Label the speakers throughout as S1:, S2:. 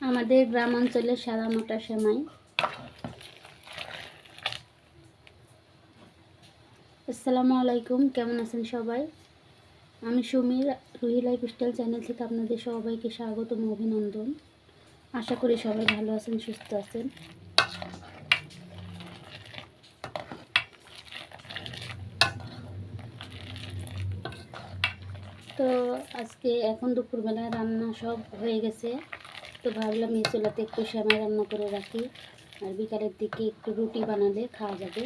S1: আমাদের গ্রাম অঞ্চলের সাদা মোটা সেমাই। আসসালামু আলাইকুম, কেমন আছেন সবাই? আমি সুমির, রুহি লাইফস্টাইল চ্যানেল থেকে আপনাদের সবাইকে স্বাগত ও অভিনন্দন। আশা করি সবাই ভালো আছেন, সুস্থ আছেন। তো আজকে এখন দুপুরবেলায় রান্না সব হয়ে গেছে, তো ভাবলাম এই চুলাতে একটু সেমাই রান্না করে রাখি, আর বিকালের দিকে একটু রুটি বানালে খাওয়া যাবে।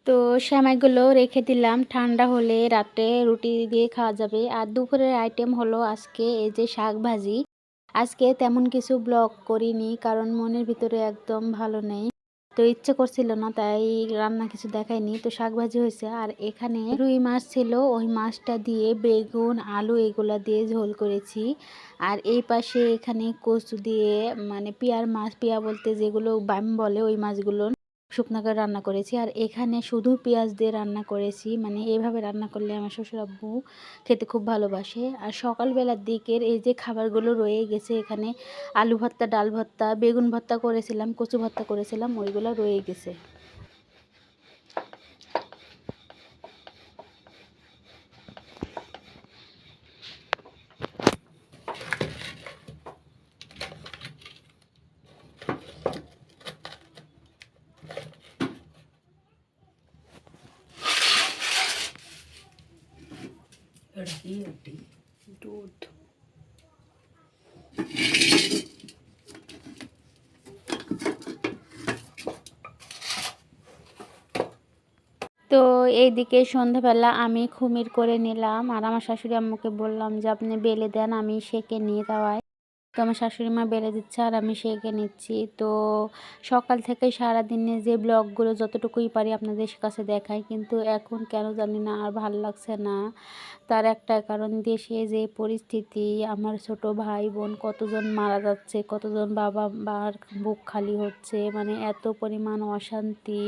S1: তো সেমাইগুলো রেখে দিলাম, ঠান্ডা হলে রাতে রুটি দিয়ে খাওয়া যাবে। আর দুপুরের আইটেম হলো আজকে এই যে শাক ভাজি। আজকে তেমন কিছু ব্লগ করিনি, কারণ মনের ভিতরে একদম ভালো নেই, তো ইচ্ছে করছিল না, তাই রান্না কিছু দেখাইনি। তো শাক ভাজি হয়েছে, আর এখানে রুই মাছ ছিল, ওই মাছটা দিয়ে বেগুন আলু এগুলা দিয়ে ঝোল করেছি। আর এই পাশে এখানে কচু দিয়ে, মানে পিয়ার মাছ, পিয়া বলতে যেগুলো বাম বলে, ওই মাছগুলো শুকনো করে রান্না করেছি। আর এখানে শুধু পেঁয়াজ দিয়ে রান্না করেছি, মানে এইভাবে রান্না করলে আমার শ্বশুর আব্বু খেতে খুব ভালোবাসে। আর সকালবেলার দিকের এই যে খাবারগুলো রয়ে গেছে, এখানে আলু ভর্তা, ডাল ভর্তা, বেগুন ভর্তা করেছিলাম, কচু ভর্তা করেছিলাম, ওইগুলো রয়ে গেছে। দুধ তো এইদিকে সন্ধ্যাবেলা আমি খুমির করে নিলাম, আর আমার শাশুড়ি আম্মুকে বললাম যে আপনি বেলে দেন, আমি সেঁকে নিয়ে যাওয়াই। তো আমার শাশুড়ি মা বেলে দিচ্ছে আর আমি সেঁকে নিচ্ছি। তো সকাল থেকে সারাদিনে যে ব্লগগুলো যতটুকুই পারি আপনাদের কাছে দেখাই, কিন্তু এখন কেন জানি না আর ভাল লাগছে না। তার একটা কারণ, দেশে যে পরিস্থিতি, আমার ছোট ভাই বোন কতজন মারা যাচ্ছে, কতজন বাবা মার বুক খালি হচ্ছে, মানে এত পরিমাণ অশান্তি।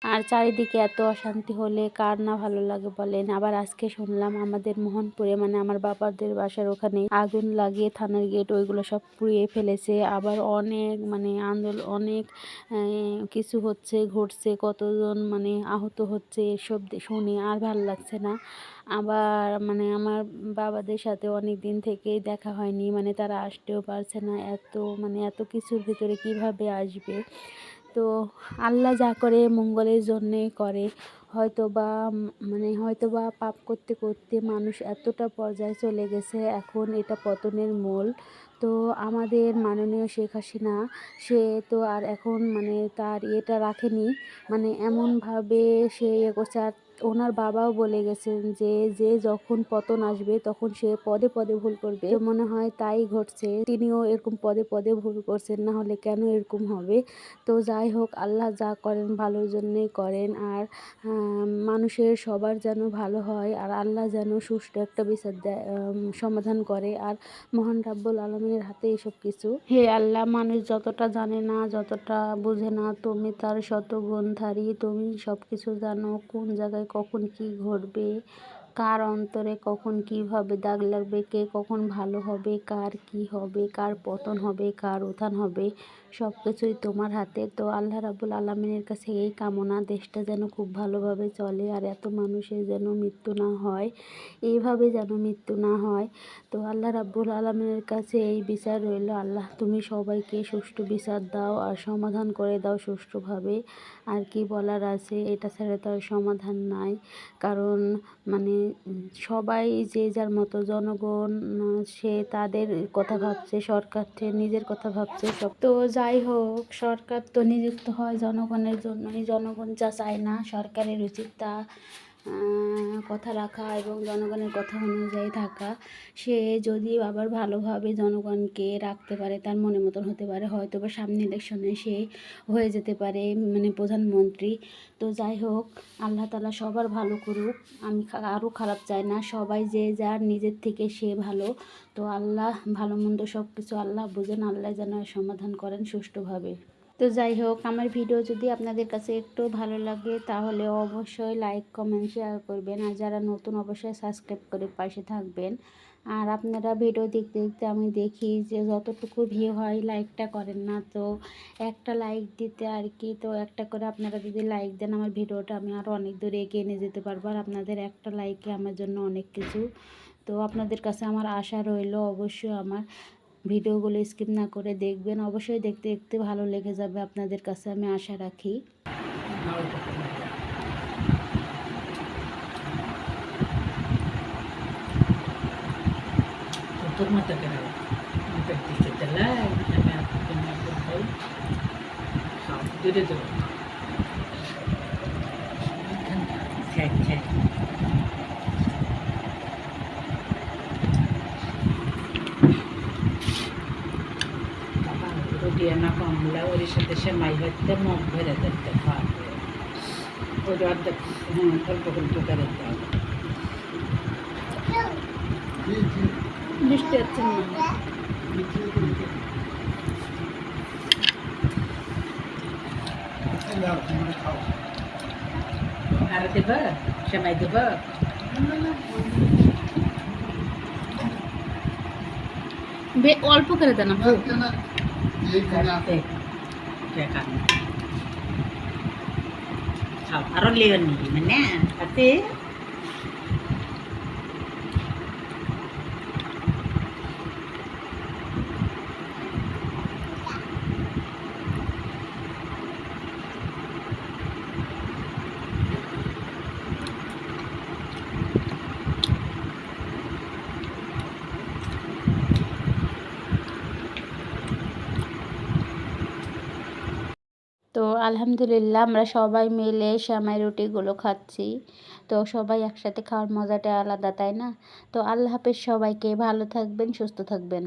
S1: আর চারিদিকে এত অশান্তি হলে কার না ভালো লাগে বলেন। আবার আজকে শুনলাম আমাদের মোহনপুরে, মানে আমার বাবাদের বাসার ওখানে আগুন লাগিয়ে থানার গেট ওইগুলো সব পুড়িয়ে ফেলেছে। আবার অনেক মানে আন্দোলন, অনেক কিছু হচ্ছে, ঘটছে, কতজন মানে আহত হচ্ছে, এসব শুনে আর ভালো লাগছে না। আবার মানে আমার বাবাদের সাথে অনেক দিন থেকেই দেখা হয়নি, মানে তারা আসতেও পারছে না, এত মানে এত কিছুর ভিতরে কিভাবে আসবে। তো আল্লাহ যা করে মঙ্গলের জন্যেই করে। হয়তো বা পাপ করতে করতে মানুষ এতটা পর্যায়ে চলে গেছে, এখন এটা পতনের মূল। তো আমাদের মাননীয় শেখ হাসিনা, সে তো আর এখন মানে তার ইয়েটা রাখেনি, মানে এমনভাবে সে ইয়ে করছে। আর ওনার বাবাও বলে গেছেন যে যে যখন পতন আসবে তখন সে পদে পদে ভুল করবে। তো মনে হয় তাই ঘটছে, তিনিও এরকম পদে পদে ভুল করছেন, না হলে কেন এরকম হবে। তো যাই হোক, আল্লাহ যা করেন ভালোর জন্যেই করেন। আর মানুষের সবার যেন ভালো হয়, আর আল্লাহ যেন সুষ্ঠু একটা বিচার দেয়, সমাধান করে। আর মহান রাব্বুল আলামিনের হাতে এসব কিছু। হে আল্লাহ, মানুষ যতটা জানে না, যতটা বুঝে না, তুমি তার শত গুণধারী, তুমি সব কিছু জানো, কোন জায়গায় কখন কি ঘটবে। কার অন্তরে কখন কীভাবে দাগ লাগবে, কে কখন ভালো হবে, কার কি হবে, কার পতন হবে, কার উত্থান হবে, সব কিছুই তোমার হাতে। তো আল্লাহ রাব্বুল আলামিনের কাছে এই কামনা, দেশটা যেন খুব ভালোভাবে চলে আর এত মানুষের যেন মৃত্যু না হয়, এইভাবে যেন মৃত্যু না হয়। তো আল্লাহ রাব্বুল আলামিনের কাছে এই বিচার রইল, আল্লাহ তুমি সবাইকে সুষ্ঠু বিচার দাও আর সমাধান করে দাও সুষ্ঠুভাবে। আর কি বলার আছে, এটা ছাড়া তো আর সমাধান নাই। কারণ মানে সবাই যে যার মতো, জনগণ সে তাদের কথা ভাবছে, সরকার সে নিজের কথা ভাবছে সব। তো যাই হোক, সরকার তো নিযুক্ত হয় জনগণের জন্যই, জনগণ যা চায় না সরকারের উচিত তা কথা রাখা এবং জনগণের কথা অনুযায়ী থাকা। সে যদি আবার ভালোভাবে জনগণকে রাখতে পারে, তার মনে মতন হতে পারে, হয়তো বা সামনে ইলেকশনে সে হয়ে যেতে পারে মানে প্রধানমন্ত্রী। তো যাই হোক, আল্লাহ তাআলা সবার ভালো করুক। আমি আরও খারাপ চাই না, সবাই যে যার নিজের থেকে সে ভালো। তো আল্লাহ ভালো মন্দ সব কিছু আল্লাহ বুঝেন, আল্লাহ যেন সমাধান করেন সুষ্ঠুভাবে। তো যাই হোক, আমার ভিডিও যদি আপনাদের কাছে একটু ভালো লাগে তাহলে অবশ্যই লাইক কমেন্ট শেয়ার করবেন, আর যারা নতুন অবশ্যই সাবস্ক্রাইব করে পাশে থাকবেন। আর আপনারা ভিডিও দেখতে দেখতে আমি দেখি যে যতটুকু ভিউ হয় লাইকটা করেন না, তো একটা লাইক দিতে আর কি। তো একটা করে আপনারা যদি লাইক দেন আমার ভিডিওটা আমি আরও অনেক দূরে এগিয়ে নিয়ে যেতে পারবো, আর আপনাদের একটা লাইকে আমার জন্য অনেক কিছু। তো আপনাদের কাছে আমার আশা রইল অবশ্যই আমার ভিডিওগুলো স্কিপ না করে দেখবেন, অবশ্যই দেখতে দেখতে ভালো লেগে যাবে আপনাদের কাছে, আমি আশা রাখি।
S2: Tutup mata ka na. Nagpagtisa talag. Namin ako pinapagay. Dito. Check, check. রুটি আনা কমলা ওর সাথে সেমাই হচ্ছে মুখ ভরে ধরতে খাওয়া ওই অর্ধেক অল্প অল্প করে দিতে হবে মিষ্টি হচ্ছে না আর দেব সেমাই দেব
S1: অল্প করে দেন
S2: আরো লেয়ার নিবি মানে হাতে
S1: তো আলহামদুলিল্লাহ আমরা সবাই মিলে সেমাই রুটিগুলো খাচ্ছি। তো সবাই একসাথে খাওয়ার মজাটা আলাদা, তাই না? তো আল্লাহ হাফেজ সবাইকে, ভালো থাকবেন, সুস্থ থাকবেন।